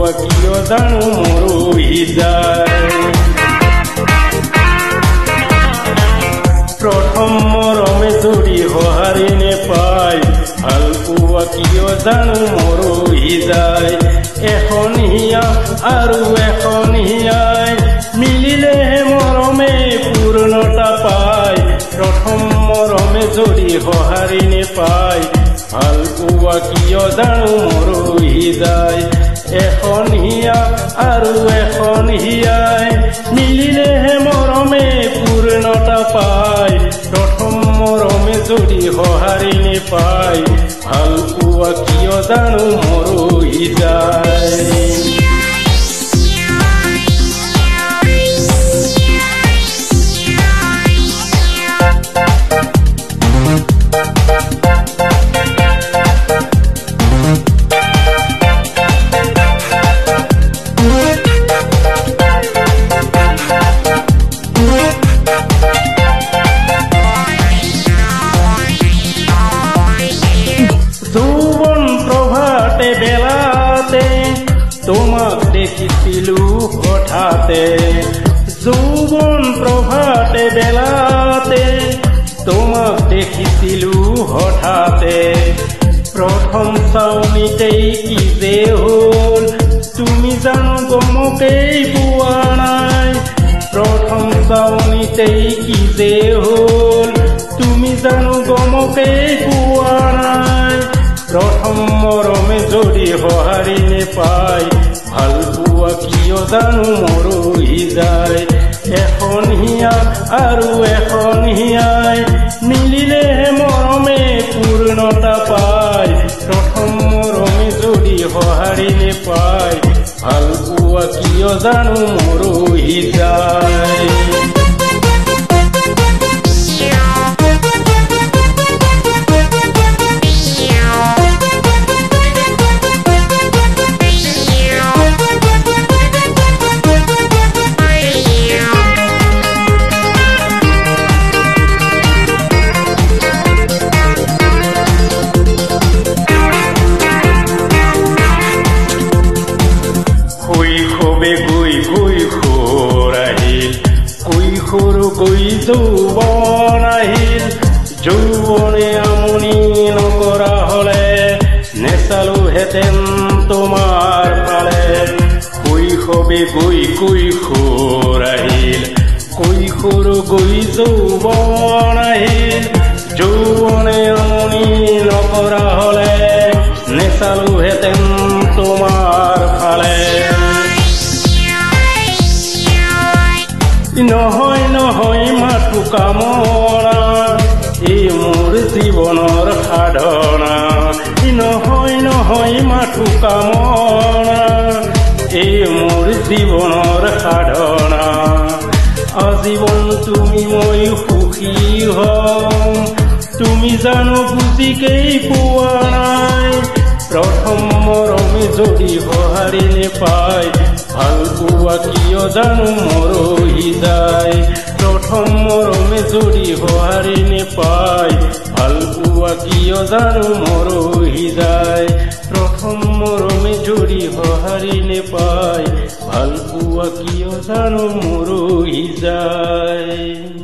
পোৱা কিয় জানো মৰহি যায় প্ৰথম মৰমে যদি সঁহাৰি নেপায় ভাল পোৱা কিয় জানো মৰহি যায় এখন হিয়া আৰু এখন হিয়াই মিলিলেহে মৰমে পূৰ্ণতা পায় প্ৰথম মৰমে যদি সঁহাৰি নেপায় ভাল পোৱা কিয় জানো মৰহি যায় এখন হিয়া আৰু এখন হিয়াই মিলিলেহে মৰমে পূৰ্ণতা পায় প্ৰথম মৰমে যদি সঁহাৰি নেপায় ভাল পোৱা কিয় জানো মৰহি যায় যৌৱন প্ৰভাতে বেলাতে তোমাক দেখিছিলো হঠাতে যৌৱন প্ৰভাতে বেলাতে তোমাক দেখিছিলো হঠাতে প্ৰথম চাউনিতেই কি যে হ'ল তুমি জানো গমকেই পোৱা নাই প্ৰথম চাউনিতেই কি যে হ'ল তুমি জানো গমকেই পোৱা নাই প্ৰথম মৰমে যদি সঁহাৰি নেপায় ভাল পোৱা কিয় জানো মৰহি যায় এখন হিয়া আৰু এখন হিয়াই মিলিলেহে মৰমে পূৰ্ণতা পায় প্ৰথম মৰমে যদি সঁহাৰি নেপায় ভাল পোৱা কিয় জানো মৰহি যায় কৈশোৰ যৌৱন আহিল যৌৱনে আমনি নকৰা হলে নেচালোহেঁতেন তোমাৰ ফালে শৈশৱে গৈ কৈশোৰ আহিল কৈশোৰ গৈ যৌৱন আহিল যৌৱনে আমনি নকৰা হলে নেচালোহেঁতেন তোমাৰ ফালে নহয় নহয় মাথো কামনা এই মোৰ জীৱনৰ সাধনা নহয় নহয় মাথো কামনা এই মোৰ জীৱনৰ সাধনা আজীৱন তুমি মই সুখী হম তুমি জানো বুজিকেই পোৱা নাই প্ৰথম মৰমে যদি সঁহাৰি নেপায় ভাল পোৱা কিয় জানো মৰহি যায় প্ৰথম মৰমে যদি সঁহাৰি নেপায় ভাল পোৱা কিয় জানো মৰহি যায় প্ৰথম মৰমে যদি সঁহাৰি নেপায় ভাল পোৱা কিয় জানো মৰহি যায়